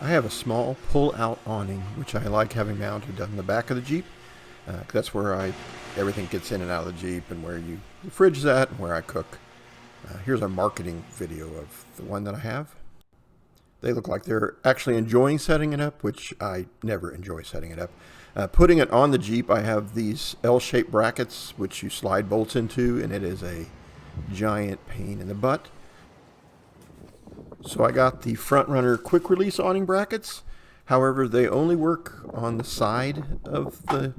I have a small pull-out awning, which I like having mounted on the back of the Jeep. That's where everything gets in and out of the Jeep, and where the fridge is at, and where I cook. Here's a marketing video of the one that I have. They look like they're actually enjoying setting it up, which I never enjoy setting it up. Putting it on the Jeep, I have these L-shaped brackets, which you slide bolts into, and it is a giant pain in the butt. So I got the front runner quick release awning brackets. However, they only work on the side of the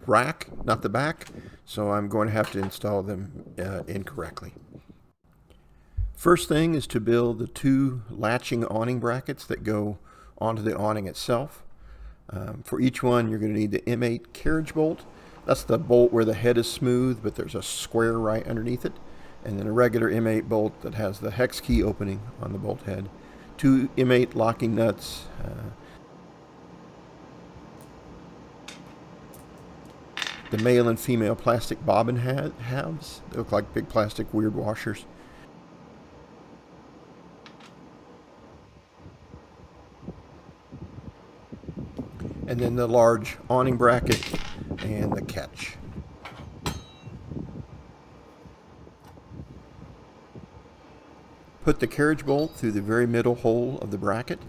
rack, not the back. So I'm going to have to install them incorrectly. First thing is to build the two latching awning brackets that go onto the awning itself. For each one, you're going to need the M8 carriage bolt. That's the bolt where the head is smooth, but there's a square right underneath it. And then a regular M8 bolt that has the hex key opening on the bolt head. Two M8 locking nuts. The male and female plastic bobbin halves. They look like big plastic weird washers. And then the large awning bracket and the catch. Put the carriage bolt through the very middle hole of the bracket,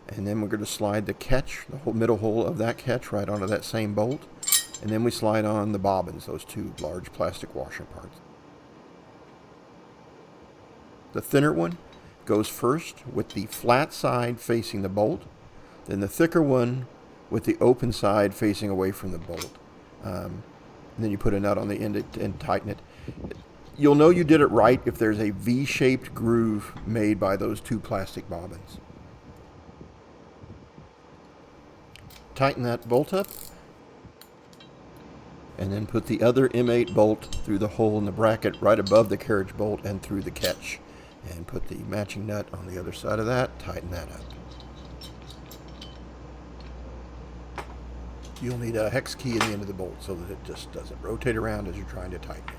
and then we're going to slide the catch, the whole middle hole of that catch, right onto that same bolt, and then we slide on the bobbins, those two large plastic washer parts. The thinner one goes first with the flat side facing the bolt, then the thicker one with the open side facing away from the bolt. And then you put a nut on the end and tighten it. You'll know you did it right if there's a V-shaped groove made by those two plastic bobbins. Tighten that bolt up, and then put the other M8 bolt through the hole in the bracket right above the carriage bolt and through the catch. And put the matching nut on the other side of that, tighten that up. You'll need a hex key in the end of the bolt so that it just doesn't rotate around as you're trying to tighten it.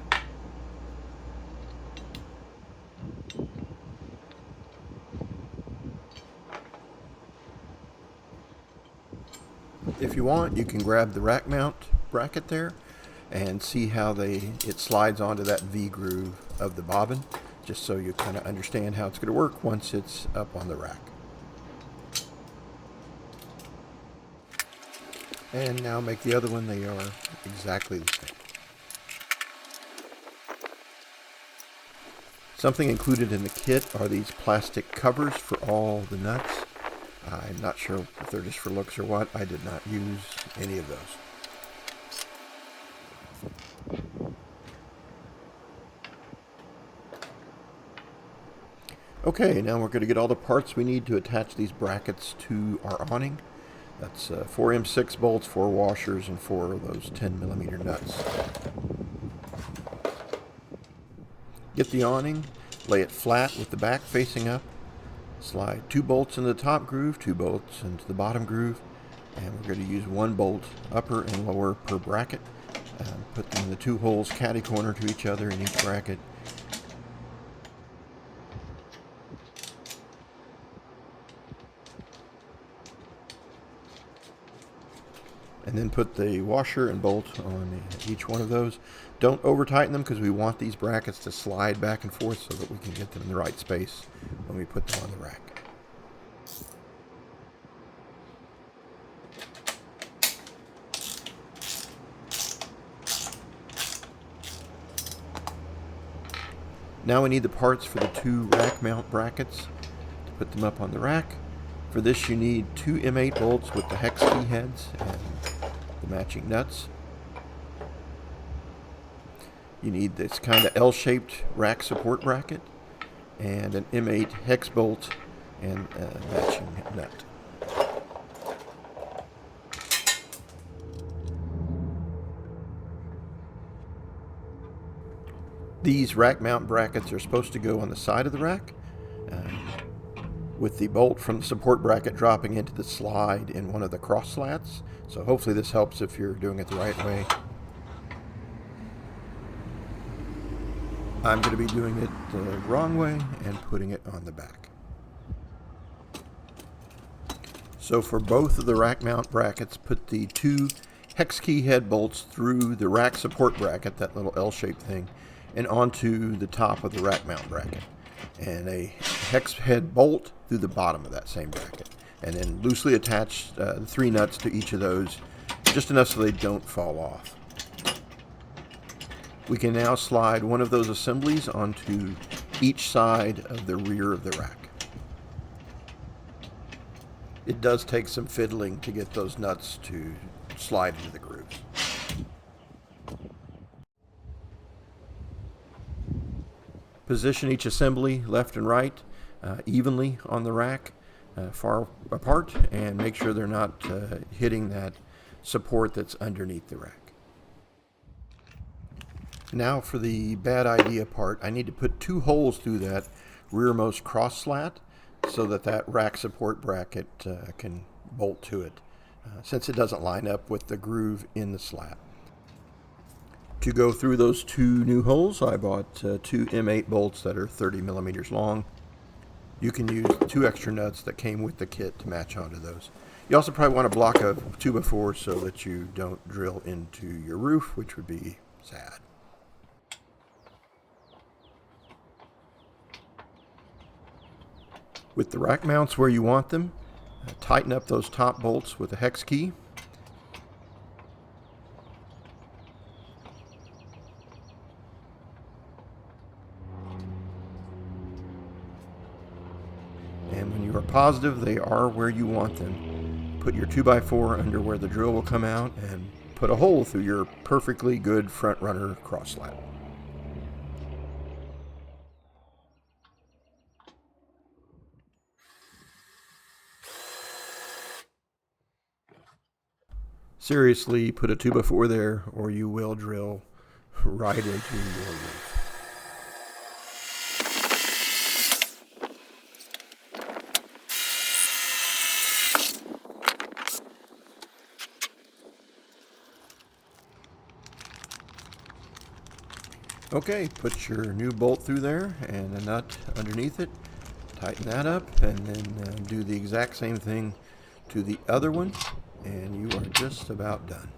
If you want, you can grab the rack mount bracket there and see how it slides onto that V groove of the bobbin, just so you kind of understand how it's going to work once it's up on the rack. And now make the other one. They are exactly the same. Something included in the kit are these plastic covers for all the nuts. I'm not sure if they're just for looks or what. I did not use any of those. Okay, now we're going to get all the parts we need to attach these brackets to our awning. That's 4 M6 bolts, 4 washers, and 4 of those 10mm nuts. Get the awning, lay it flat with the back facing up. Slide 2 bolts into the top groove, 2 bolts into the bottom groove, and we're going to use 1 bolt upper and lower per bracket. Put them in the 2 holes catty corner to each other in each bracket. And then put the washer and bolt on each one of those. Don't over tighten them because we want these brackets to slide back and forth so that we can get them in the right space when we put them on the rack. Now we need the parts for the 2 rack mount brackets to put them up on the rack. For this you need 2 M8 bolts with the hex key heads and the matching nuts. You need this kind of L-shaped rack support bracket and an M8 hex bolt and a matching nut. These rack mount brackets are supposed to go on the side of the rack, with the bolt from the support bracket dropping into the slide in one of the cross slats. So hopefully this helps if you're doing it the right way. I'm going to be doing it the wrong way and putting it on the back. So for both of the rack mount brackets, put the two hex key head bolts through the rack support bracket, that little L-shaped thing, and onto the top of the rack mount bracket, and a hex head bolt through the bottom of that same bracket, and then loosely attach the 3 nuts to each of those, just enough so they don't fall off. We can now slide one of those assemblies onto each side of the rear of the rack. It does take some fiddling to get those nuts to slide into the grooves. Position each assembly left and right evenly on the rack, far apart, and make sure they're not hitting that support that's underneath the rack. Now for the bad idea part, I need to put 2 holes through that rearmost cross slat so that that rack support bracket can bolt to it, since it doesn't line up with the groove in the slat. To go through those 2 new holes, I bought 2 M8 bolts that are 30 millimeters long. You can use 2 extra nuts that came with the kit to match onto those. You also probably want a block of 2x4 so that you don't drill into your roof, which would be sad. With the rack mounts where you want them, tighten up those top bolts with a hex key. And when you are positive they are where you want them, put your 2x4 under where the drill will come out and put a hole through your perfectly good front runner cross slat. Seriously, put a 2x4 there or you will drill right into your roof. Okay, put your new bolt through there and a nut underneath it. Tighten that up and then do the exact same thing to the other one, and you are just about done.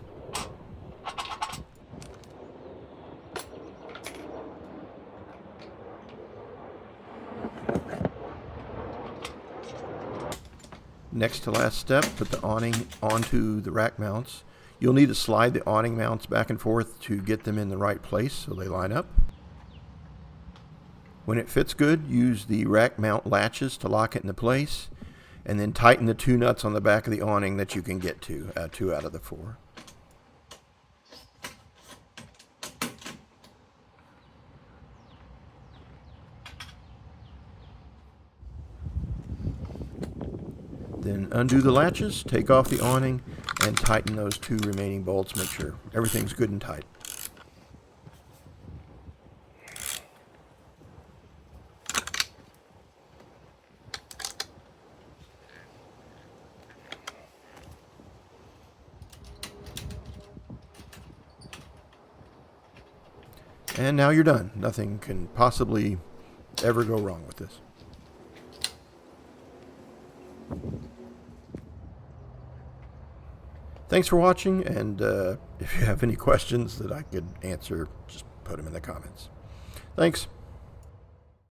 Next to last step, put the awning onto the rack mounts. You'll need to slide the awning mounts back and forth to get them in the right place so they line up. When it fits good, use the rack mount latches to lock it into place, and then tighten the 2 nuts on the back of the awning that you can get to, 2 out of the 4. Then undo the latches, take off the awning, and tighten those 2 remaining bolts. Make sure everything's good and tight. And now you're done. Nothing can possibly ever go wrong with this. Thanks for watching, and if you have any questions that I could answer, just put them in the comments. Thanks.